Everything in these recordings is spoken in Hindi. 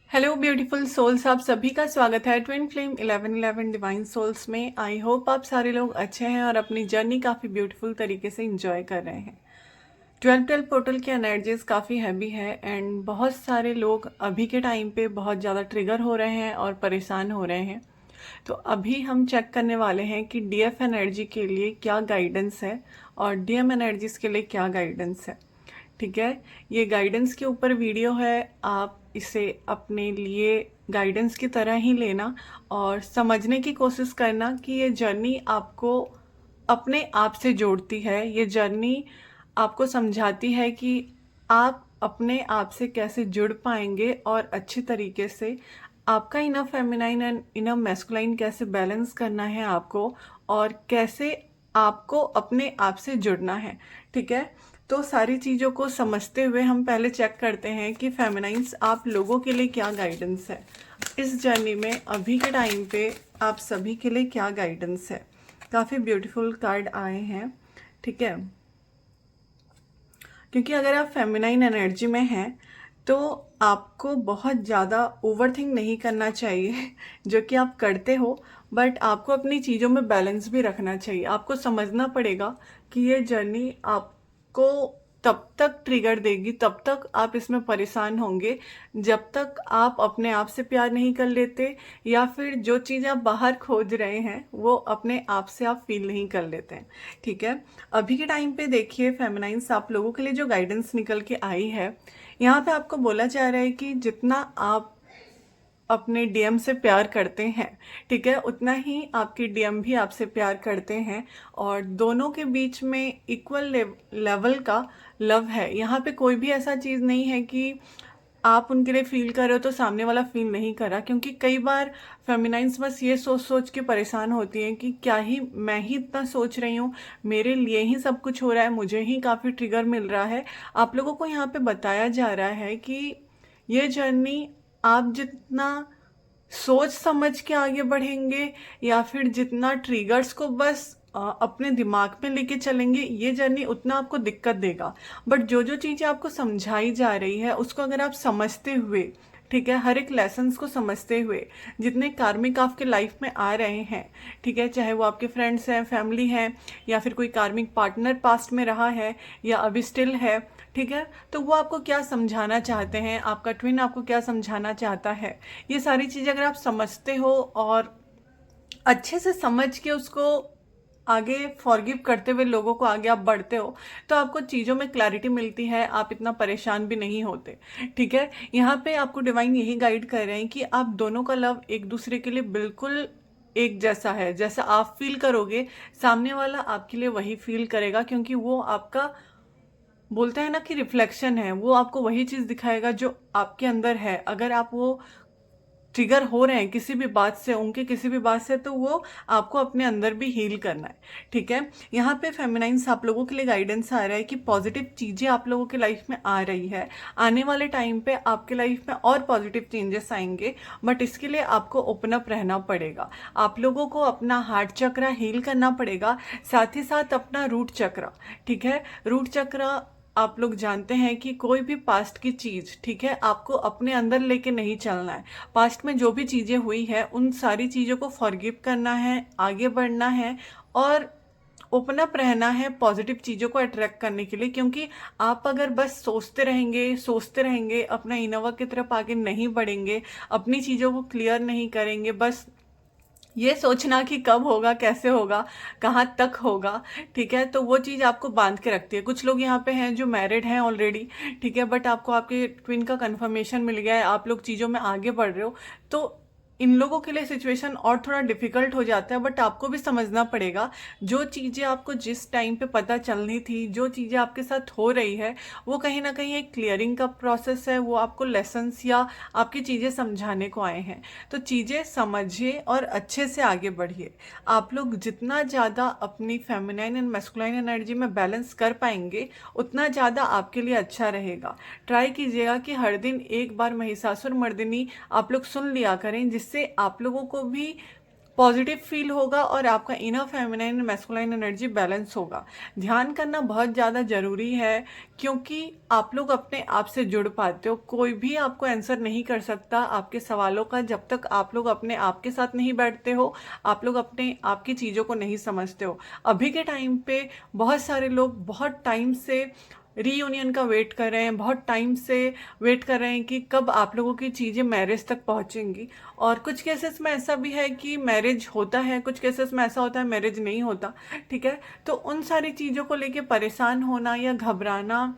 हेलो ब्यूटीफुल सोल्स, आप सभी का स्वागत है ट्विन फ्लेम 1111 डिवाइन सोल्स में। आई होप आप सारे लोग अच्छे हैं और अपनी जर्नी काफ़ी ब्यूटीफुल तरीके से इंजॉय कर रहे हैं। 12 पोर्टल की एनर्जीज काफ़ी हैवी है एंड बहुत सारे लोग अभी के टाइम पे बहुत ज़्यादा ट्रिगर हो रहे हैं और परेशान हो रहे हैं। तो अभी हम चेक करने वाले हैं कि डीएफ एनर्जी के लिए क्या गाइडेंस है और डीएम एनर्जीज के लिए क्या गाइडेंस है। ठीक है, ये गाइडेंस के ऊपर वीडियो है। आप इसे अपने लिए गाइडेंस की तरह ही लेना और समझने की कोशिश करना कि ये जर्नी आपको अपने आप से जोड़ती है। ये जर्नी आपको समझाती है कि आप अपने आप से कैसे जुड़ पाएंगे और अच्छी तरीके से आपका inner feminine and inner masculine कैसे बैलेंस करना है आपको, और कैसे आपको अपने आप से जुड़ना है। ठीक है, तो सारी चीज़ों को समझते हुए हम पहले चेक करते हैं कि फेमिनाइंस आप लोगों के लिए क्या गाइडेंस है इस जर्नी में। अभी के टाइम पे आप सभी के लिए क्या गाइडेंस है। काफ़ी ब्यूटीफुल कार्ड आए हैं। ठीक है, क्योंकि अगर आप फेमिनाइन एनर्जी में हैं तो आपको बहुत ज़्यादा ओवरथिंक नहीं करना चाहिए जो कि आप करते हो, बट आपको अपनी चीज़ों में बैलेंस भी रखना चाहिए। आपको समझना पड़ेगा कि ये जर्नी आपको तब तक ट्रिगर देगी, तब तक आप इसमें परेशान होंगे जब तक आप अपने आप से प्यार नहीं कर लेते, या फिर जो चीज़ आप बाहर खोज रहे हैं वो अपने आप से आप फील नहीं कर लेते हैं। ठीक है, अभी के टाइम पे देखिए फेमिनाइंस आप लोगों के लिए जो गाइडेंस निकल के आई है, यहाँ पे आपको बोला जा रहा है कि जितना आप अपने डीएम से प्यार करते हैं, ठीक है, उतना ही आपके डीएम भी आपसे प्यार करते हैं और दोनों के बीच में इक्वल लेवल का लव है। यहाँ पे कोई भी ऐसा चीज़ नहीं है कि आप उनके लिए फील कर रहे हो तो सामने वाला फील नहीं कर रहा, क्योंकि कई बार फेमिनाइंस बस ये सोच सोच के परेशान होती हैं कि क्या ही मैं ही इतना सोच रही हूँ, मेरे लिए ही सब कुछ हो रहा है, मुझे ही काफ़ी ट्रिगर मिल रहा है। आप लोगों को यहाँ पे बताया जा रहा है कि ये जर्नी आप जितना सोच समझ के आगे बढ़ेंगे या फिर जितना ट्रिगर्स को बस अपने दिमाग में लेके चलेंगे, ये जर्नी उतना आपको दिक्कत देगा। बट जो जो चीज़ें आपको समझाई जा रही है उसको अगर आप समझते हुए, ठीक है, हर एक लेसन्स को समझते हुए, जितने कार्मिक आपके लाइफ में आ रहे हैं, ठीक है, चाहे वो आपके फ्रेंड्स हैं, फैमिली हैं, या फिर कोई कार्मिक पार्टनर पास्ट में रहा है या अभी स्टिल है, ठीक है, तो वो आपको क्या समझाना चाहते हैं, आपका ट्विन आपको क्या समझाना चाहता है, ये सारी चीज़ें अगर आप समझते हो और अच्छे से समझ के उसको आगे फॉरगिव करते हुए लोगों को आगे आप बढ़ते हो, तो आपको चीज़ों में क्लैरिटी मिलती है, आप इतना परेशान भी नहीं होते। ठीक है, यहाँ पे आपको डिवाइन यही गाइड कर रहे हैं कि आप दोनों का लव एक दूसरे के लिए बिल्कुल एक जैसा है। जैसा आप फील करोगे सामने वाला आपके लिए वही फील करेगा, क्योंकि वो आपका बोलते हैं ना कि रिफ्लेक्शन है। वो आपको वही चीज़ दिखाएगा जो आपके अंदर है। अगर आप वो ट्रिगर हो रहे हैं किसी भी बात से, उनके किसी भी बात से, तो वो आपको अपने अंदर भी हील करना है। ठीक है, यहाँ पे फेमिनाइंस आप लोगों के लिए गाइडेंस आ रहा है कि पॉजिटिव चीज़ें आप लोगों के लाइफ में आ रही है। आने वाले टाइम पे आपके लाइफ में और पॉजिटिव चेंजेस आएंगे, बट इसके लिए आपको ओपन अप रहना पड़ेगा। आप लोगों को अपना हार्ट चक्र हील करना पड़ेगा, साथ ही साथ अपना रूट चक्र। ठीक है, रूट चक्र आप लोग जानते हैं कि कोई भी पास्ट की चीज़, ठीक है, आपको अपने अंदर लेके नहीं चलना है। पास्ट में जो भी चीज़ें हुई है उन सारी चीज़ों को फॉरगिव करना है, आगे बढ़ना है और ओपन अप रहना है पॉजिटिव चीज़ों को अट्रैक्ट करने के लिए। क्योंकि आप अगर बस सोचते रहेंगे, अपना इनोवा की तरफ आगे नहीं बढ़ेंगे, अपनी चीज़ों को क्लियर नहीं करेंगे, बस ये सोचना कि कब होगा, कैसे होगा, कहाँ तक होगा, ठीक है, तो वो चीज़ आपको बांध के रखती है। कुछ लोग यहाँ पे हैं जो मैरिड हैं ऑलरेडी, ठीक है, बट आपको आपके ट्विन का कंफर्मेशन मिल गया है, आप लोग चीज़ों में आगे बढ़ रहे हो, तो इन लोगों के लिए सिचुएशन और थोड़ा डिफिकल्ट हो जाता है। बट आपको भी समझना पड़ेगा जो चीज़ें आपको जिस टाइम पे पता चलनी थी, जो चीज़ें आपके साथ हो रही है, वो कहीं ना कहीं एक क्लियरिंग का प्रोसेस है। वो आपको लेसन्स या आपकी चीज़ें समझाने को आए हैं। तो चीज़ें समझिए और अच्छे से आगे बढ़िए। आप लोग जितना ज़्यादा अपनी फेमिनाइन एंड मैस्कुलाइन एनर्जी में बैलेंस कर पाएंगे उतना ज़्यादा आपके लिए अच्छा रहेगा। ट्राई कीजिएगा कि हर दिन एक बार महिषासुर मर्दिनी आप लोग सुन लिया करें, जिससे आप लोगों को भी पॉजिटिव फील होगा और आपका inner feminine masculine energy balance होगा। ध्यान करना बहुत ज़्यादा ज़रूरी है, क्योंकि आप लोग अपने आप से जुड़ पाते हो। कोई भी आपको आंसर नहीं कर सकता आपके सवालों का जब तक आप लोग अपने आप के साथ नहीं बैठते हो, आप लोग अपने आप की चीज़ों को नहीं समझते हो। अभी के टाइम पे बहुत सारे लोग बहुत टाइम से रीयूनियन का वेट कर रहे हैं, बहुत टाइम से वेट कर रहे हैं कि कब आप लोगों की चीज़ें मैरिज तक पहुंचेंगी। और कुछ केसेस में ऐसा भी है कि मैरिज होता है, कुछ केसेस में ऐसा होता है मैरिज नहीं होता। ठीक है, तो उन सारी चीज़ों को लेके परेशान होना या घबराना,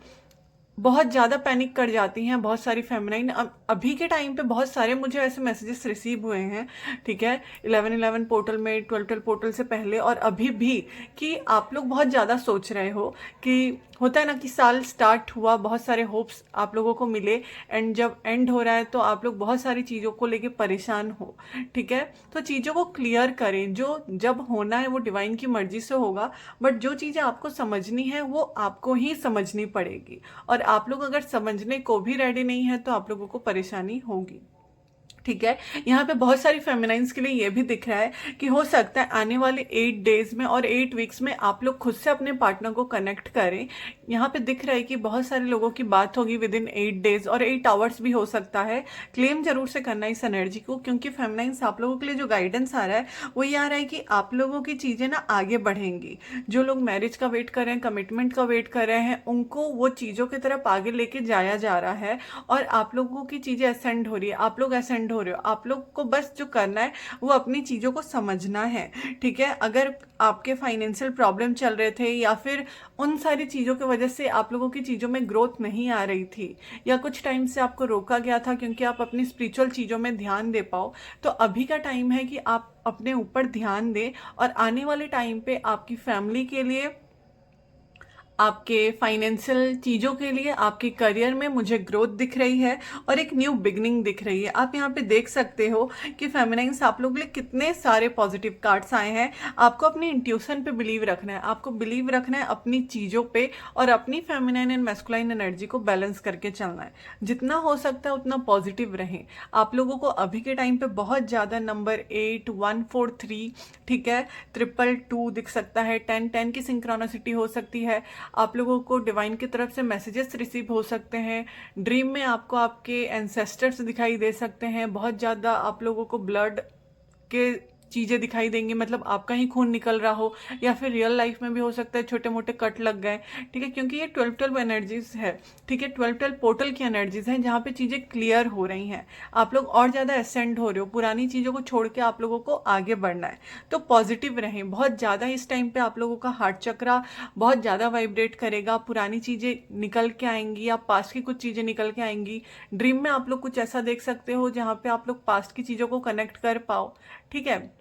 बहुत ज़्यादा पैनिक कर जाती हैं बहुत सारी फेमिनाइन। अभी के टाइम पे बहुत सारे मुझे ऐसे मैसेजेस रिसीव हुए हैं, ठीक है, 11/11 पोर्टल में, 12/12 पोर्टल से पहले और अभी भी, कि आप लोग बहुत ज़्यादा सोच रहे हो कि होता है ना कि साल स्टार्ट हुआ, बहुत सारे होप्स आप लोगों को मिले, एंड जब एंड हो रहा है तो आप लोग बहुत सारी चीज़ों को लेके परेशान हो। ठीक है, तो चीज़ों को क्लियर करें। जो जब होना है वो डिवाइन की मर्जी से होगा, बट जो चीज़ें आपको समझनी है वो आपको ही समझनी पड़ेगी। और आप लोग अगर समझने को भी रेडी नहीं है तो आप लोगों को परेशानी होगी। ठीक है, यहाँ पे बहुत सारी फेमिनाइंस के लिए ये भी दिख रहा है कि हो सकता है आने वाले 8 डेज में और 8 वीक्स में आप लोग खुद से अपने पार्टनर को कनेक्ट करें। यहाँ पे दिख रहा है कि बहुत सारे लोगों की बात होगी विद इन 8 डेज और 8 आवर्स भी हो सकता है। क्लेम जरूर से करना इस एनर्जी को, क्योंकि फेमिनाइंस आप लोगों के लिए जो गाइडेंस आ रहा है वो ये आ रहा है कि आप लोगों की चीज़ें ना आगे बढ़ेंगी। जो लोग मैरिज का वेट कर रहे हैं, कमिटमेंट का वेट कर रहे हैं, उनको वो चीज़ों की तरफ आगे लेके जाया जा रहा है और आप लोगों की चीज़ें असेंड हो रही है, आप लोग असेंड हो रहे हो। आप लोग को बस जो करना है वो अपनी चीज़ों को समझना है। ठीक है, अगर आपके फाइनेंशियल प्रॉब्लम चल रहे थे या फिर उन सारी चीज़ों की वजह से आप लोगों की चीज़ों में ग्रोथ नहीं आ रही थी, या कुछ टाइम से आपको रोका गया था क्योंकि आप अपनी स्पिरिचुअल चीज़ों में ध्यान दे पाओ, तो अभी का टाइम है कि आप अपने ऊपर ध्यान दें। और आने वाले टाइम पे आपकी फैमिली के लिए, आपके फाइनेंशियल चीज़ों के लिए, आपके करियर में मुझे ग्रोथ दिख रही है और एक न्यू बिगनिंग दिख रही है। आप यहाँ पे देख सकते हो कि फेमिनाइंस आप लोगों के लिए कितने सारे पॉजिटिव कार्ड्स आए हैं। आपको अपनी इंट्यूशन पे बिलीव रखना है, आपको बिलीव रखना है अपनी चीज़ों पे और अपनी फेमिनाइन एंड मैस्कुलाइन एनर्जी को बैलेंस करके चलना है। जितना हो सकता है उतना पॉजिटिव रहें। आप लोगों को अभी के टाइम पे बहुत ज़्यादा नंबर 8, 143, ठीक है, 222 दिख सकता है, 10 की सिंक्रोनिसिटी हो सकती है। आप लोगों को डिवाइन की तरफ से मैसेजेस रिसीव हो सकते हैं। ड्रीम में आपको आपके एंसेस्टर्स दिखाई दे सकते हैं। बहुत ज़्यादा आप लोगों को ब्लड के चीज़ें दिखाई देंगी, मतलब आपका ही खून निकल रहा हो, या फिर रियल लाइफ में भी हो सकता है छोटे मोटे कट लग गए। ठीक है, क्योंकि ये 12/12 एनर्जीज है। ठीक है, 12/12 पोर्टल की एनर्जीज हैं जहाँ पे चीज़ें क्लियर हो रही हैं। आप लोग और ज़्यादा असेंड हो रहे हो, पुरानी चीज़ों को छोड़ के आप लोगों को आगे बढ़ना है। तो पॉजिटिव रहें। बहुत ज़्यादा इस टाइम पे आप लोगों का हार्ट चक्रा बहुत ज़्यादा वाइब्रेट करेगा। पुरानी चीज़ें निकल के आएंगी, या पास्ट की कुछ चीज़ें निकल के आएंगी। ड्रीम में आप लोग कुछ ऐसा देख सकते हो जहाँ पे आप लोग पास्ट की चीज़ों को कनेक्ट कर पाओ। ठीक है,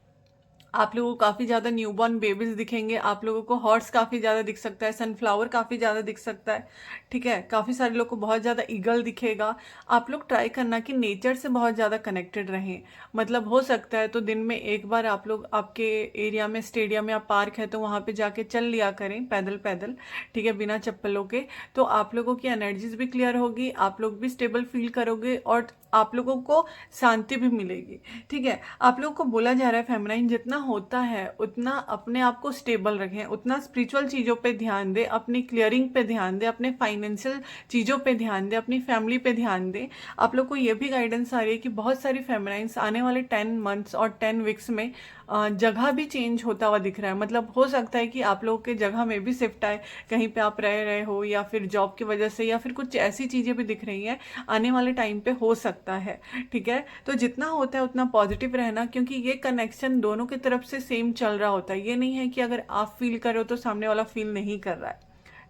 आप लोगों को काफ़ी ज़्यादा न्यूबॉर्न बेबीज दिखेंगे, आप लोगों को हॉर्स काफ़ी ज़्यादा दिख सकता है, सनफ्लावर काफ़ी ज़्यादा दिख सकता है। ठीक है, काफ़ी सारे लोग को बहुत ज़्यादा ईगल दिखेगा। आप लोग ट्राई करना कि नेचर से बहुत ज़्यादा कनेक्टेड रहें। मतलब हो सकता है तो दिन में एक बार आप लोग आपके एरिया में स्टेडियम या पार्क है तो वहाँ पे जाके चल लिया करें पैदल पैदल, ठीक है, बिना चप्पलों के। तो आप लोगों की एनर्जीज भी क्लियर होगी, आप लोग भी स्टेबल फील करोगे और आप लोगों को शांति भी मिलेगी। ठीक है, आप लोगों को बोला जा रहा है फेमिनाइन जितना होता है उतना अपने आप को स्टेबल रखें, उतना स्पिरिचुअल चीज़ों पे ध्यान दें, अपनी क्लियरिंग पे ध्यान दें, अपने फाइनेंशियल चीज़ों पे ध्यान दें, अपनी फैमिली पे ध्यान दें। आप लोग को ये भी गाइडेंस आ रही है कि बहुत सारी फेमिनाइंस आने वाले 10 मंथ्स और 10 वीक्स में जगह भी चेंज होता हुआ दिख रहा है। मतलब हो सकता है कि आप लोगों के जगह में भी शिफ्ट आए, कहीं पे आप रह रहे हो या फिर जॉब की वजह से, या फिर कुछ ऐसी चीज़ें भी दिख रही हैं आने वाले टाइम पे हो सकता है। ठीक है, तो जितना होता है उतना पॉजिटिव रहना, क्योंकि ये कनेक्शन दोनों की तरफ से सेम चल रहा होता है। ये नहीं है कि अगर आप फील कर रहे हो तो सामने वाला फील नहीं कर रहा है।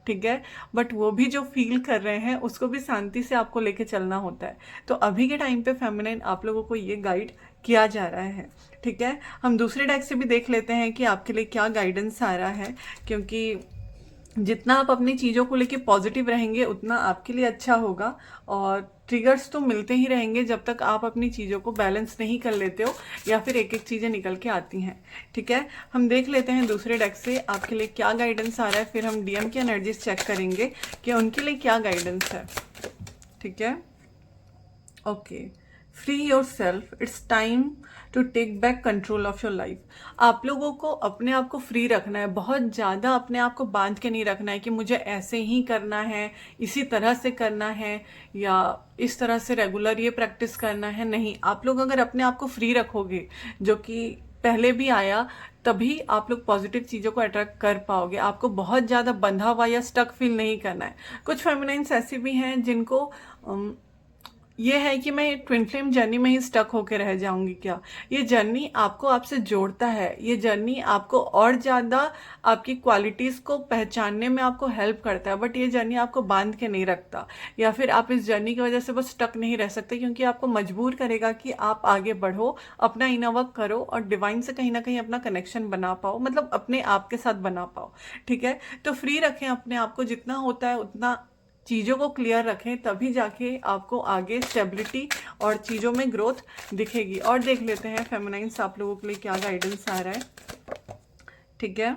ठीक है, बट वो भी जो फील कर रहे हैं उसको भी शांति से आपको लेके चलना होता है। तो अभी के टाइम पे फेमिनाइन आप लोगों को ये गाइड किया जा रहा है। ठीक है, हम दूसरे डेक से भी देख लेते हैं कि आपके लिए क्या गाइडेंस आ रहा है, क्योंकि जितना आप अपनी चीज़ों को लेके पॉजिटिव रहेंगे उतना आपके लिए अच्छा होगा। और ट्रिगर्स तो मिलते ही रहेंगे जब तक आप अपनी चीज़ों को बैलेंस नहीं कर लेते हो या फिर एक एक चीज़ें निकल के आती हैं। ठीक है, हम देख लेते हैं दूसरे डेक से आपके लिए क्या गाइडेंस आ रहा है, फिर हम डीएम की एनर्जीज चेक करेंगे कि उनके लिए क्या गाइडेंस है। ठीक है, okay, free yourself, it's time to take back control of your life. आप लोगों को अपने आप को फ्री रखना है, बहुत ज़्यादा अपने आप को बांध के नहीं रखना है कि मुझे ऐसे ही करना है, इसी तरह से करना है, या इस तरह से रेगुलर ये प्रैक्टिस करना है। नहीं, आप लोग अगर अपने आप को फ्री रखोगे, जो कि पहले भी आया, तभी आप लोग पॉजिटिव चीज़ों को अट्रैक्ट कर पाओगे। आपको बहुत ज़्यादा बंधा हुआ या स्टक फील नहीं करना है। कुछ फेमिनाइन्स ऐसी भी हैं जिनको ये है कि मैं ट्विन फ्लेम जर्नी में ही स्टक होकर रह जाऊंगी क्या। ये जर्नी आपको आपसे जोड़ता है, ये जर्नी आपको और ज़्यादा आपकी क्वालिटीज़ को पहचानने में आपको हेल्प करता है, बट ये जर्नी आपको बांध के नहीं रखता, या फिर आप इस जर्नी की वजह से बस स्टक नहीं रह सकते, क्योंकि आपको मजबूर करेगा कि आप आगे बढ़ो, अपना इनर वर्क करो और डिवाइन से कहीं ना कहीं अपना कनेक्शन बना पाओ, मतलब अपने आप के साथ बना पाओ। ठीक है, तो फ्री रखें अपने आप को, जितना होता है उतना चीज़ों को क्लियर रखें, तभी जाके आपको आगे स्टेबिलिटी और चीज़ों में ग्रोथ दिखेगी। और देख लेते हैं फेमिनाइन्स आप लोगों के लिए क्या गाइडेंस आ रहा है। ठीक है,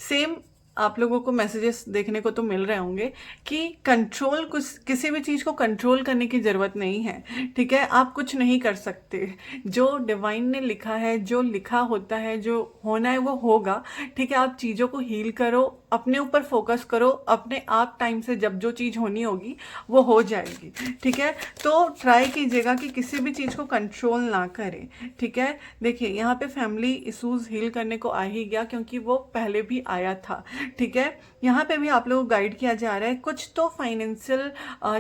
सेम आप लोगों को मैसेजेस देखने को तो मिल रहे होंगे कि कंट्रोल, कुछ किसी भी चीज़ को कंट्रोल करने की ज़रूरत नहीं है। ठीक है, आप कुछ नहीं कर सकते, जो डिवाइन ने लिखा है, जो लिखा होता है, जो होना है वो होगा। ठीक है, आप चीज़ों को हील करो, अपने ऊपर फोकस करो, अपने आप टाइम से जब जो चीज़ होनी होगी वो हो जाएगी। ठीक है, तो ट्राई कीजिएगा कि किसी भी चीज़ को कंट्रोल ना करें। ठीक है, देखिए यहाँ पे फैमिली इश्यूज हील करने को आ ही गया, क्योंकि वो पहले भी आया था। ठीक है, यहाँ पे भी आप लोगों को गाइड किया जा रहा है, कुछ तो फाइनेंशियल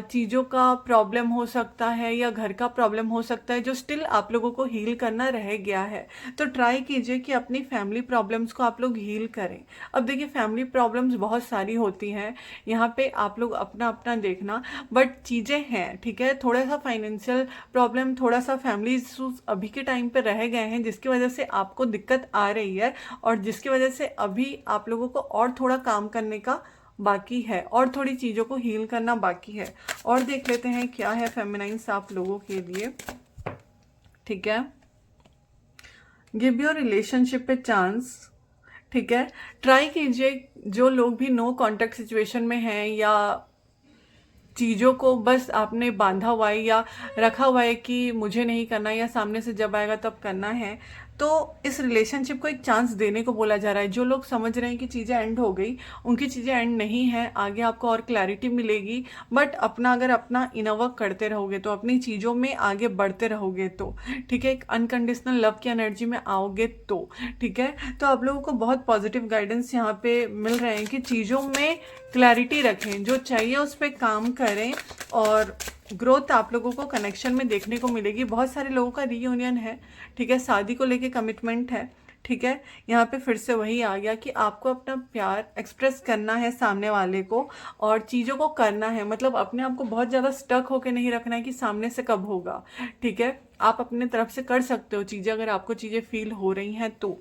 चीज़ों का प्रॉब्लम हो सकता है या घर का प्रॉब्लम हो सकता है, जो स्टिल आप लोगों को हील करना रह गया है। तो ट्राई कीजिए कि अपनी फैमिली प्रॉब्लम्स को आप लोग हील करें। अब देखिए, फैमिली प्रॉब्लम्स बहुत सारी होती हैं, यहाँ पे आप लोग अपना अपना देखना, बट चीज़ें हैं। ठीक है, थोड़ा सा फाइनेंशियल प्रॉब्लम, थोड़ा सा फैमिली इशूज अभी के टाइम पे रह गए हैं, जिसकी वजह से आपको दिक्कत आ रही है, और जिसकी वजह से अभी आप लोगों को और थोड़ा काम करने का बाकी है, और थोड़ी चीज़ों को हील करना बाकी है। और देख लेते हैं क्या है फेमिनाइन्स आप लोगों के लिए। ठीक है, give your relationship a chance. ठीक है, ट्राई कीजिए, जो लोग भी नो कॉन्टैक्ट सिचुएशन में हैं, या चीज़ों को बस आपने बांधा हुआ है या रखा हुआ है कि मुझे नहीं करना, या सामने से जब आएगा तब करना है, तो इस रिलेशनशिप को एक चांस देने को बोला जा रहा है। जो लोग समझ रहे हैं कि चीज़ें एंड हो गई, उनकी चीज़ें एंड नहीं है, आगे आपको और क्लैरिटी मिलेगी। बट अगर अपना इनर वर्क करते रहोगे, तो अपनी चीज़ों में आगे बढ़ते रहोगे, तो ठीक है, एक अनकंडीशनल लव की एनर्जी में आओगे तो ठीक है। तो आप लोगों को बहुत पॉजिटिव गाइडेंस यहाँ पे मिल रहे हैं कि चीज़ों में क्लैरिटी रखें, जो चाहिए उस पर काम करें, और ग्रोथ आप लोगों को कनेक्शन में देखने को मिलेगी। बहुत सारे लोगों का रीयूनियन है। ठीक है, शादी को लेके कमिटमेंट है। ठीक है, यहाँ पे फिर से वही आ गया कि आपको अपना प्यार एक्सप्रेस करना है सामने वाले को, और चीज़ों को करना है, मतलब अपने आप को बहुत ज़्यादा स्टक होकर नहीं रखना है कि सामने से कब होगा। ठीक है, आप अपने तरफ से कर सकते हो चीज़ें, अगर आपको चीज़ें फील हो रही हैं तो।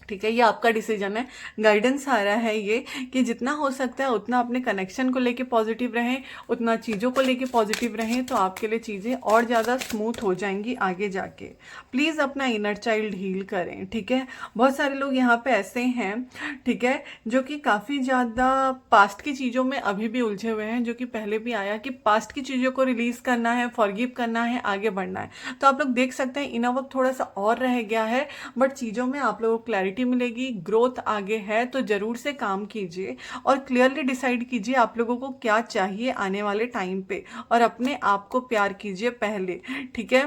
ठीक है, ये आपका डिसीजन है। गाइडेंस आ रहा है ये कि जितना हो सकता है उतना अपने कनेक्शन को लेके पॉजिटिव रहें, उतना चीज़ों को लेके पॉजिटिव रहें, तो आपके लिए चीज़ें और ज़्यादा स्मूथ हो जाएंगी आगे जाके। प्लीज़ अपना इनर चाइल्ड हील करें। ठीक है, बहुत सारे लोग यहाँ पे ऐसे हैं, ठीक है, जो कि काफ़ी ज़्यादा पास्ट की चीज़ों में अभी भी उलझे हुए हैं, जो कि पहले भी आया कि पास्ट की चीज़ों को रिलीज़ करना है, फॉरगिव करना है, आगे बढ़ना है। तो आप लोग देख सकते हैं इनर वर्क थोड़ा सा और रह गया है, बट चीज़ों में आप लोगों को क्लैरिटी मिलेगी, ग्रोथ आगे है, तो ज़रूर से काम कीजिए और क्लियरली डिसाइड कीजिए आप लोगों को क्या चाहिए आने वाले टाइम पे, और अपने आप को प्यार कीजिए पहले। ठीक है,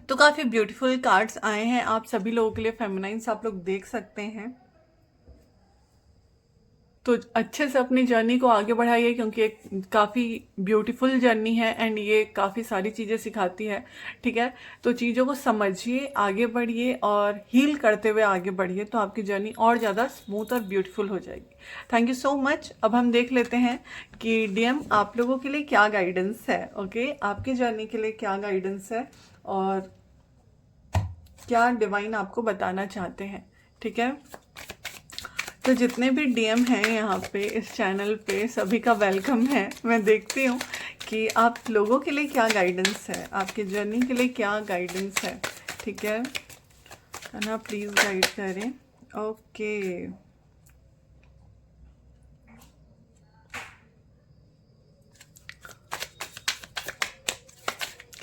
तो काफ़ी ब्यूटीफुल कार्ड्स आए हैं आप सभी लोगों के लिए फेमिनाइन्स, आप लोग देख सकते हैं। तो अच्छे से अपनी जर्नी को आगे बढ़ाइए, क्योंकि एक काफ़ी ब्यूटीफुल जर्नी है, एंड ये काफ़ी सारी चीज़ें सिखाती है। ठीक है, तो चीज़ों को समझिए, आगे बढ़िए और हील करते हुए आगे बढ़िए, तो आपकी जर्नी और ज़्यादा स्मूथ और ब्यूटीफुल हो जाएगी। Thank you so much. अब हम देख लेते हैं कि डीएम आप लोगों के लिए क्या गाइडेंस है। ओके, आपकी जर्नी के लिए क्या गाइडेंस है और क्या डिवाइन आपको बताना चाहते हैं। ठीक है, तो जितने भी डीएम हैं यहाँ पे इस चैनल पे, सभी का वेलकम है। मैं देखती हूँ कि आप लोगों के लिए क्या गाइडेंस है, आपकी जर्नी के लिए क्या गाइडेंस है। ठीक है, ना प्लीज़ गाइड करें। ओके,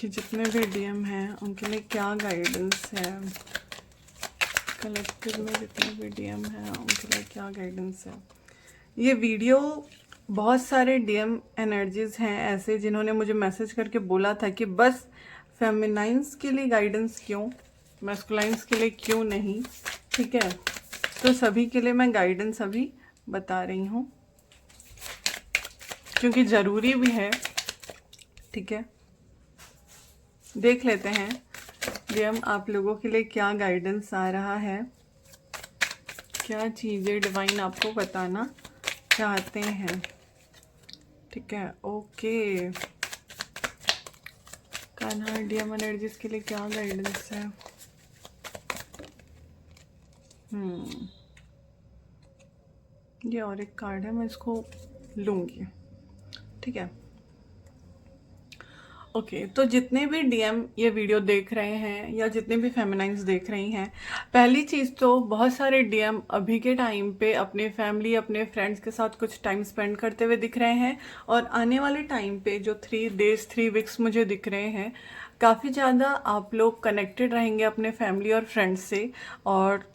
कि जितने भी डीएम हैं उनके लिए क्या गाइडेंस है, कलेक्टिव में जितने भी डीएम हैं उनके लिए क्या गाइडेंस है। ये वीडियो बहुत सारे डीएम एनर्जीज हैं ऐसे जिन्होंने मुझे मैसेज करके बोला था कि बस फेमिनाइंस के लिए गाइडेंस क्यों, मैस्कुलाइंस के लिए क्यों नहीं। ठीक है, तो सभी के लिए मैं गाइडेंस अभी बता रही हूँ क्योंकि ज़रूरी भी है। ठीक है, देख लेते हैं डीएम आप लोगों के लिए क्या गाइडेंस आ रहा है, क्या चीज़ें डिवाइन आपको बताना चाहते हैं। ठीक है, ओके कान्हा, डीएम एनर्जीज के लिए क्या गाइडेंस है। ये और एक कार्ड है, मैं इसको लूँगी। ठीक है, ओके तो जितने भी डीएम ये वीडियो देख रहे हैं या जितने भी फेमिनाइंस देख रही हैं, पहली चीज़ तो बहुत सारे डीएम अभी के टाइम पे अपने फैमिली अपने फ्रेंड्स के साथ कुछ टाइम स्पेंड करते हुए दिख रहे हैं। और आने वाले टाइम पे जो 3 डेज 3 वीक्स मुझे दिख रहे हैं, काफ़ी ज़्यादा आप लोग कनेक्टेड रहेंगे अपने फैमिली और फ्रेंड्स से और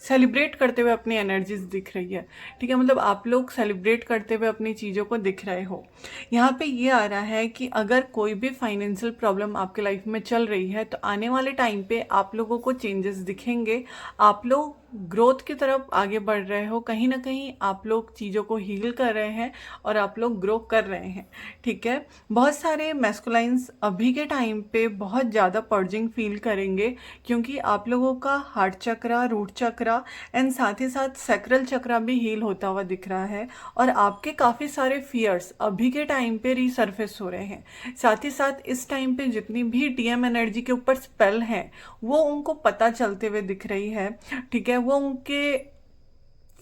सेलिब्रेट करते हुए अपनी एनर्जीज दिख रही है। ठीक है, मतलब आप लोग सेलिब्रेट करते हुए अपनी चीज़ों को दिख रहे हो। यहाँ पे ये आ रहा है कि अगर कोई भी फाइनेंशियल प्रॉब्लम आपके लाइफ में चल रही है तो आने वाले टाइम पे आप लोगों को चेंजेस दिखेंगे। आप लोग ग्रोथ की तरफ आगे बढ़ रहे हो, कहीं ना कहीं आप लोग चीज़ों को हील कर रहे हैं और आप लोग ग्रो कर रहे हैं। ठीक है, बहुत सारे मैस्कुलाइंस अभी के टाइम पे बहुत ज़्यादा पर्जिंग फील करेंगे क्योंकि आप लोगों का heart chakra, root chakra and साथ ही साथ सैक्रल चक्रा भी हील होता हुआ दिख रहा है। और आपके काफ़ी सारे फियर्स अभी के टाइम पे रीसर्फेस हो रहे हैं। साथ ही साथ इस टाइम पे जितनी भी डीएम एनर्जी के ऊपर स्पेल है वो उनको पता चलते हुए दिख रही है। ठीक है, वो उनके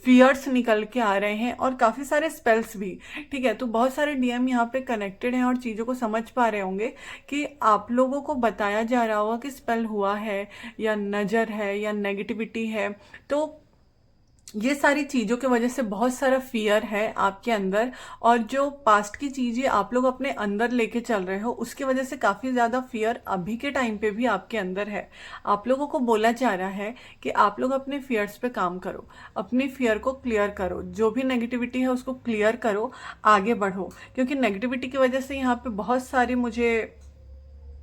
फियर्स निकल के आ रहे हैं और काफ़ी सारे स्पेल्स भी। ठीक है, तो बहुत सारे डीएम यहाँ पे कनेक्टेड हैं और चीज़ों को समझ पा रहे होंगे कि आप लोगों को बताया जा रहा होगा कि स्पेल हुआ है या नज़र है या नेगेटिविटी है। तो ये सारी चीज़ों की वजह से बहुत सारा फियर है आपके अंदर और जो पास्ट की चीज़ें आप लोग अपने अंदर लेके चल रहे हो उसकी वजह से काफ़ी ज़्यादा फियर अभी के टाइम पे भी आपके अंदर है। आप लोगों को बोला जा रहा है कि आप लोग अपने फियर्स पे काम करो, अपनी फियर को क्लियर करो, जो भी नेगेटिविटी है उसको क्लियर करो, आगे बढ़ो। क्योंकि नेगेटिविटी की वजह से यहाँ पे बहुत सारे मुझे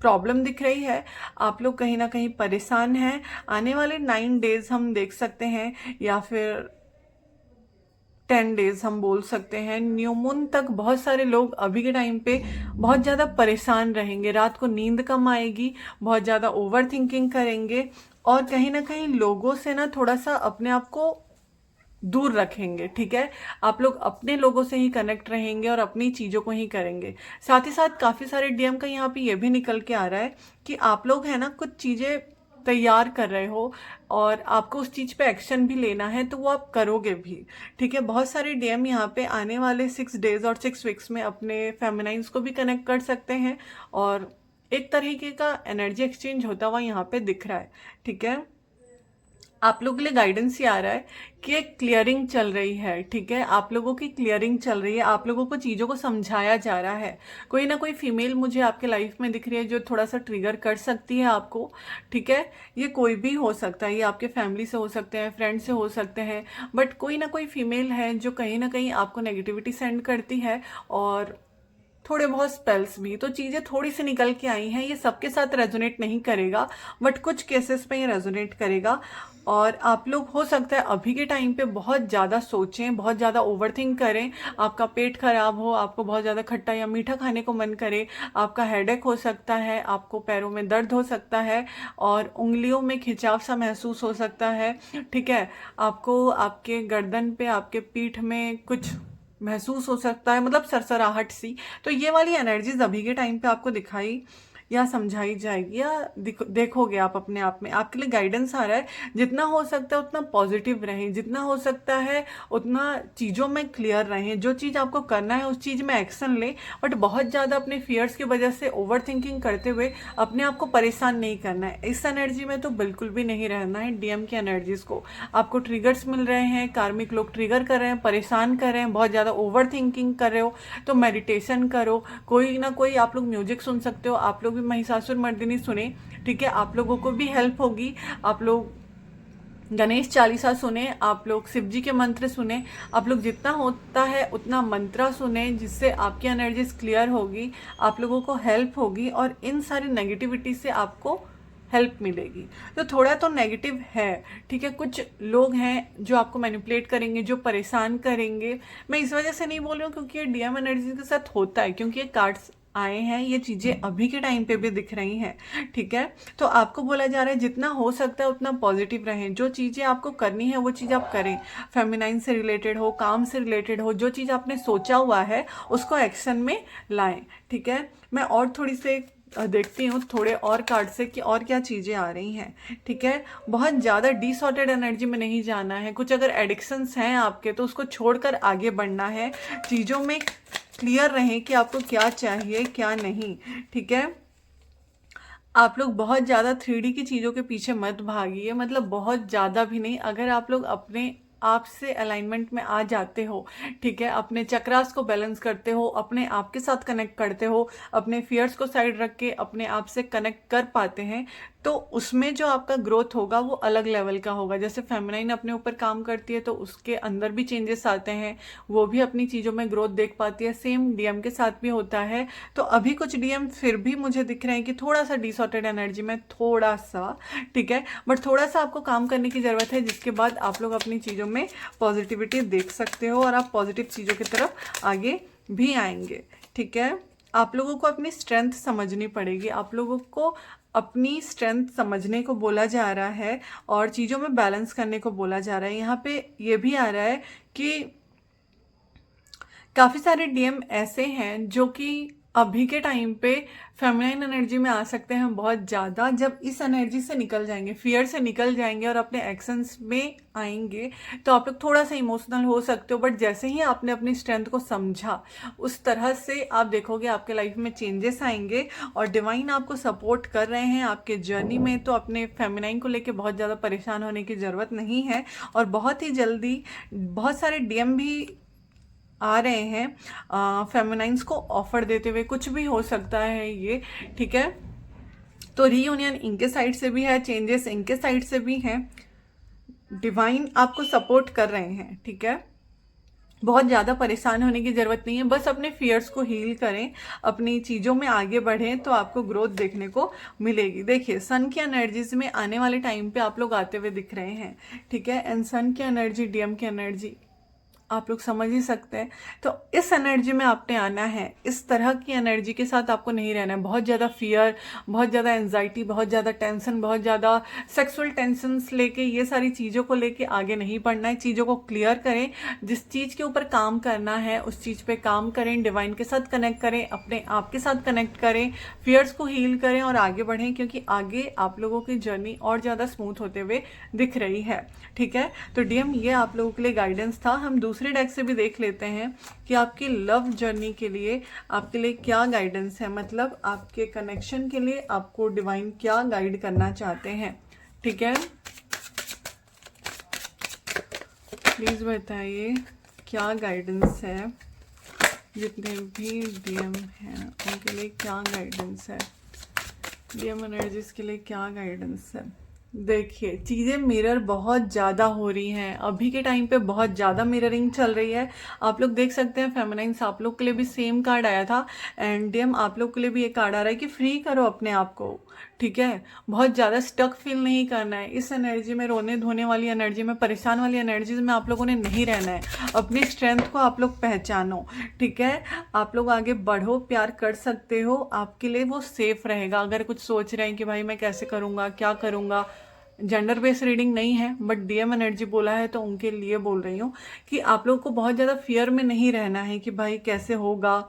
प्रॉब्लम दिख रही है। आप लोग कहीं ना कहीं परेशान हैं। आने वाले 9 डेज हम देख सकते हैं या फिर 10 डेज हम बोल सकते हैं, न्यू मून तक बहुत सारे लोग अभी के टाइम पे बहुत ज़्यादा परेशान रहेंगे। रात को नींद कम आएगी, बहुत ज़्यादा ओवर थिंकिंग करेंगे और कहीं ना कहीं लोगों से ना थोड़ा सा अपने आप को दूर रखेंगे। ठीक है, आप लोग अपने लोगों से ही कनेक्ट रहेंगे और अपनी चीज़ों को ही करेंगे। साथ ही साथ काफ़ी सारे डीएम का यहाँ पे ये भी निकल के आ रहा है कि आप लोग है ना कुछ चीज़ें तैयार कर रहे हो और आपको उस चीज़ पे एक्शन भी लेना है तो वो आप करोगे भी। ठीक है, बहुत सारे डीएम यहाँ पे आने वाले 6 डेज और 6 वीक्स में अपने फेमिनाइंस को भी कनेक्ट कर सकते हैं और एक तरीके का एनर्जी एक्सचेंज होता हुआ यहाँ पे दिख रहा है। ठीक है, आप लोगों के लिए गाइडेंस ये आ रहा है कि एक क्लियरिंग चल रही है। ठीक है, आप लोगों की क्लियरिंग चल रही है, आप लोगों को चीज़ों को समझाया जा रहा है। कोई ना कोई फीमेल मुझे आपके लाइफ में दिख रही है जो थोड़ा सा ट्रिगर कर सकती है आपको। ठीक है, ये कोई भी हो सकता है, ये आपके फैमिली से हो सकते हैं, फ्रेंड से हो सकते हैं, बट कोई ना कोई फीमेल है जो कहीं ना कहीं आपको नेगेटिविटी सेंड करती है और थोड़े बहुत स्पेल्स भी। तो चीज़ें थोड़ी सी निकल के आई हैं, ये सबके साथ रेजोनेट नहीं करेगा बट कुछ केसेस पे ये रेजोनेट करेगा। और आप लोग हो सकता है अभी के टाइम पे बहुत ज़्यादा सोचें, बहुत ज़्यादा ओवरथिंक करें, आपका पेट खराब हो, आपको बहुत ज़्यादा खट्टा या मीठा खाने को मन करे, आपका हेडेक हो सकता है, आपको पैरों में दर्द हो सकता है और उंगलियों में खिंचाव सा महसूस हो सकता है। ठीक है, आपको आपके गर्दन पे, आपके पीठ में कुछ महसूस हो सकता है, मतलब सरसराहट सी। तो ये वाली एनर्जीज अभी के टाइम पे आपको दिखाई या समझाई जाएगी या देखोगे आप अपने आप में। आपके लिए गाइडेंस आ रहा है जितना हो सकता है उतना पॉजिटिव रहें, जितना हो सकता है उतना चीज़ों में क्लियर रहें, जो चीज़ आपको करना है उस चीज़ में एक्शन लें। बट बहुत ज़्यादा अपने फियर्स की वजह से ओवर थिंकिंग करते हुए अपने आप को परेशान नहीं करना है। इस एनर्जी में तो बिल्कुल भी नहीं रहना है। डीएम की एनर्जीज को आपको ट्रिगर्स मिल रहे हैं, कार्मिक लोग ट्रिगर कर रहे हैं, परेशान कर रहे हैं, बहुत ज़्यादा ओवर थिंकिंग कर रहे हो तो मेडिटेशन करो, कोई ना कोई आप लोग म्यूजिक सुन सकते हो, आप लोग लोग भी महिषासुर मर्दिनी सुने, ठीक है, आप लोगों को भी हेल्प होगी। आप लोग गणेश चालीसा सुने, आप लोग शिव जी के मंत्र सुने, आप लोग जितना होता है उतना मंत्र सुने, जिससे आपकी एनर्जीज क्लियर होगी, आप लोगों को हेल्प होगी और इन सारी नेगेटिविटी से आपको हेल्प मिलेगी। तो थोड़ा तो नेगेटिव है, ठीक है, कुछ लोग हैं जो आपको मैनिपुलेट करेंगे, जो परेशान करेंगे। मैं इस वजह से नहीं बोल रही हूँ क्योंकि ये डीएम एनर्जी के साथ होता है, क्योंकि ये कार्ड्स आए हैं, ये चीज़ें अभी के टाइम पे भी दिख रही हैं, ठीक है। तो आपको बोला जा रहा है जितना हो सकता है उतना पॉजिटिव रहें, जो चीज़ें आपको करनी है वो चीज़ आप करें, फेमिनाइन से रिलेटेड हो, काम से रिलेटेड हो, जो चीज़ आपने सोचा हुआ है उसको एक्शन में लाएं, ठीक है। मैं और थोड़ी से देखती हूँ थोड़े और कार्ड से कि और क्या चीज़ें आ रही हैं, ठीक है। बहुत ज़्यादा डिसऑर्डर्ड एनर्जी में नहीं जाना है, कुछ अगर एडिक्शंस हैं आपके तो उसको छोड़कर आगे बढ़ना है, चीज़ों में क्लियर रहें कि आपको क्या चाहिए क्या नहीं, ठीक है। आप लोग बहुत ज़्यादा 3D की चीज़ों के पीछे मत भागिए, मतलब बहुत ज़्यादा भी नहीं। अगर आप लोग अपने आप से अलाइनमेंट में आ जाते हो, ठीक है, अपने चक्रास को बैलेंस करते हो, अपने आप के साथ कनेक्ट करते हो, अपने फियर्स को साइड रख के अपने आप से कनेक्ट कर पाते हैं, तो उसमें जो आपका ग्रोथ होगा वो अलग लेवल का होगा। जैसे फेमिनाइन अपने ऊपर काम करती है तो उसके अंदर भी चेंजेस आते हैं, वो भी अपनी चीज़ों में ग्रोथ देख पाती है। सेम डीएम के साथ भी होता है। तो अभी कुछ डीएम फिर भी मुझे दिख रहे हैं कि थोड़ा सा डिसऑर्डर्ड एनर्जी में, थोड़ा सा, ठीक है, बट थोड़ा सा आपको काम करने की ज़रूरत है, जिसके बाद आप लोग अपनी चीज़ों में पॉजिटिविटी देख सकते हो और आप पॉजिटिव चीज़ों की तरफ आगे भी आएंगे, ठीक है। आप लोगों को अपनी स्ट्रेंथ समझनी पड़ेगी, आप लोगों को अपनी स्ट्रेंथ समझने को बोला जा रहा है और चीज़ों में बैलेंस करने को बोला जा रहा है। यहाँ पे ये भी आ रहा है कि काफ़ी सारे डीएम ऐसे हैं जो कि अभी के टाइम पे फेमिनाइन एनर्जी में आ सकते हैं बहुत ज़्यादा। जब इस एनर्जी से निकल जाएंगे, फियर से निकल जाएंगे और अपने एक्शंस में आएंगे, तो आप लोग थोड़ा सा इमोशनल हो सकते हो, बट जैसे ही आपने अपनी स्ट्रेंथ को समझा, उस तरह से आप देखोगे आपके लाइफ में चेंजेस आएंगे और डिवाइन आपको सपोर्ट कर रहे हैं आपके जर्नी में। तो अपने फेमिनाइन को लेके बहुत ज़्यादा परेशान होने की ज़रूरत नहीं है और बहुत ही जल्दी बहुत सारे डीएम भी आ रहे हैं फेमिनाइंस को ऑफर देते हुए। कुछ भी हो सकता है ये, ठीक है। तो रीयूनियन इनके साइड से भी है, चेंजेस इनके साइड से भी हैं, डिवाइन आपको सपोर्ट कर रहे हैं, ठीक है। बहुत ज़्यादा परेशान होने की ज़रूरत नहीं है, बस अपने फियर्स को हील करें, अपनी चीज़ों में आगे बढ़ें, तो आपको ग्रोथ देखने को मिलेगी। देखिए सन की एनर्जीज में आने वाले टाइम पे आप लोग आते हुए दिख रहे हैं, ठीक है। एंड सन की एनर्जी, डीएम की एनर्जी आप लोग समझ ही सकते हैं। तो इस एनर्जी में आपने आना है, इस तरह की एनर्जी के साथ आपको नहीं रहना है। बहुत ज़्यादा फियर, बहुत ज़्यादा एंजाइटी, बहुत ज़्यादा टेंशन, बहुत ज़्यादा सेक्सुअल टेंशन्स लेके, ये सारी चीज़ों को लेके आगे नहीं बढ़ना है। चीज़ों को क्लियर करें, जिस चीज़ के ऊपर काम करना है उस चीज़ पे काम करें, डिवाइन के साथ कनेक्ट करें, अपने आप के साथ कनेक्ट करें, फियर्स को हील करें और आगे बढ़ें, क्योंकि आगे आप लोगों की जर्नी और ज़्यादा स्मूथ होते हुए दिख रही है, ठीक है। तो डीएम ये आप लोगों के लिए गाइडेंस था। हम दूसरे डेक से भी देख लेते हैं कि आपकी लव जर्नी के लिए आपके लिए क्या गाइडेंस है, मतलब आपके कनेक्शन के लिए आपको डिवाइन क्या गाइड करना चाहते हैं, ठीक है। प्लीज बताइए क्या गाइडेंस है, जितने भी डीएम हैं उनके लिए क्या गाइडेंस है, डीएम एनर्जीज के लिए क्या गाइडेंस है। देखिए चीज़ें मिरर बहुत ज़्यादा हो रही हैं, अभी के टाइम पे बहुत ज़्यादा मिररिंग चल रही है। आप लोग देख सकते हैं फेमिनाइंस आप लोग के लिए भी सेम कार्ड आया था, एंड डीएम आप लोग के लिए भी एक कार्ड आ रहा है कि फ्री करो अपने आप को, ठीक है। बहुत ज़्यादा स्टक फील नहीं करना है इस एनर्जी में, रोने धोने वाली एनर्जी में, परेशान वाली एनर्जीज में आप लोगों ने नहीं रहना है। अपनी स्ट्रेंथ को आप लोग पहचानो, ठीक है। आप लोग आगे बढ़ो, प्यार कर सकते हो, आपके लिए वो सेफ रहेगा। अगर कुछ सोच रहे हैं कि भाई मैं कैसे करूँगा, क्या करूँगा, जेंडर बेस्ड रीडिंग नहीं है, बट डीएम एनर्जी बोला है तो उनके लिए बोल रही हूँ कि आप लोग को बहुत ज़्यादा फियर में नहीं रहना है कि भाई कैसे होगा,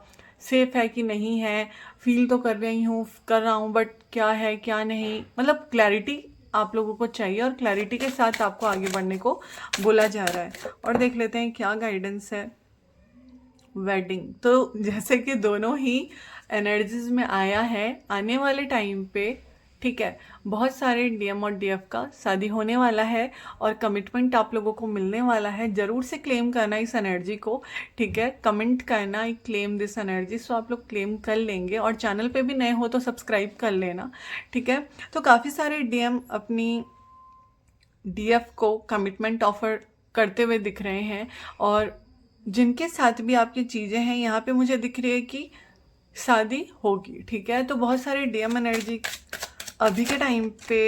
सेफ है कि नहीं है, फील तो कर रही हूँ, कर रहा हूँ, बट क्या है क्या नहीं, मतलब क्लैरिटी आप लोगों को चाहिए और क्लैरिटी के साथ आपको आगे बढ़ने को बोला जा रहा है। और देख लेते हैं क्या गाइडेंस है। वेडिंग, तो जैसे कि दोनों ही एनर्जीज में आया है, आने वाले टाइम पे ठीक है। बहुत सारे डीएम और डीएफ का शादी होने वाला है और कमिटमेंट आप लोगों को मिलने वाला है। ज़रूर से क्लेम करना इस एनर्जी को, ठीक है। कमेंट करना आई क्लेम दिस एनर्जी, सो आप लोग क्लेम कर लेंगे। और चैनल पे भी नए हो तो सब्सक्राइब कर लेना, ठीक है। तो काफ़ी सारे डीएम अपनी डीएफ को कमिटमेंट ऑफर करते हुए दिख रहे हैं, और जिनके साथ भी आपकी चीज़ें हैं यहाँ पे मुझे दिख रही है कि शादी होगी, ठीक है। तो बहुत सारे डीएम एनर्जी अभी के टाइम पे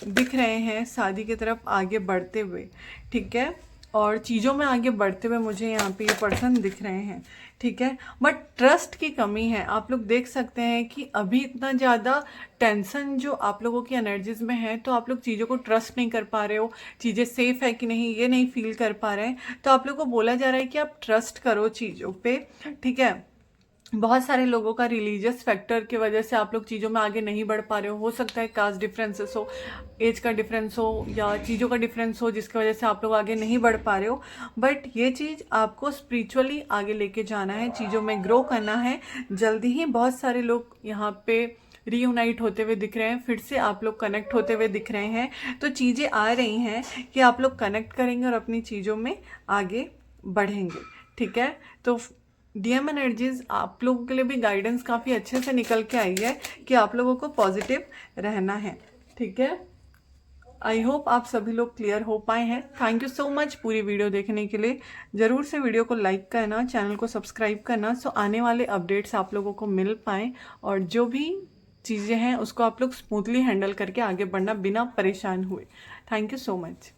दिख रहे हैं शादी की तरफ आगे बढ़ते हुए, ठीक है। और चीज़ों में आगे बढ़ते हुए मुझे यहाँ पे ये पर्सन दिख रहे हैं, ठीक है। बट ट्रस्ट की कमी है। आप लोग देख सकते हैं कि अभी इतना ज़्यादा टेंशन जो आप लोगों की एनर्जीज में है, तो आप लोग चीज़ों को ट्रस्ट नहीं कर पा रहे हो, चीज़ें सेफ है कि नहीं ये नहीं फील कर पा रहे हैं। तो आप लोग को बोला जा रहा है कि आप ट्रस्ट करो चीज़ों पे, ठीक है। बहुत सारे लोगों का रिलीजियस फैक्टर की वजह से आप लोग चीज़ों में आगे नहीं बढ़ पा रहे हो सकता है कास्ट डिफरेंसेस हो, एज का डिफरेंस हो, या चीज़ों का डिफरेंस हो जिसकी वजह से आप लोग आगे नहीं बढ़ पा रहे हो। बट ये चीज़ आपको स्पिरिचुअली आगे लेके जाना है, चीज़ों में ग्रो करना है। जल्दी ही बहुत सारे लोग यहाँ पे रीयूनाइट होते हुए दिख रहे हैं, फिर से आप लोग कनेक्ट होते हुए दिख रहे हैं। तो चीज़ें आ रही हैं कि आप लोग कनेक्ट करेंगे और अपनी चीज़ों में आगे बढ़ेंगे, ठीक है। तो डीएम एनर्जीज आप लोगों के लिए भी गाइडेंस काफ़ी अच्छे से निकल के आई है कि आप लोगों को पॉजिटिव रहना है, ठीक है। आई होप आप सभी लोग क्लियर हो पाए हैं। थैंक यू सो मच पूरी वीडियो देखने के लिए। ज़रूर से वीडियो को लाइक करना, चैनल को सब्सक्राइब करना, सो आने वाले अपडेट्स आप लोगों को मिल पाएँ, और जो भी चीज़ें हैं उसको आप लोग स्मूथली हैंडल करके आगे बढ़ना बिना परेशान हुए। Thank you so much.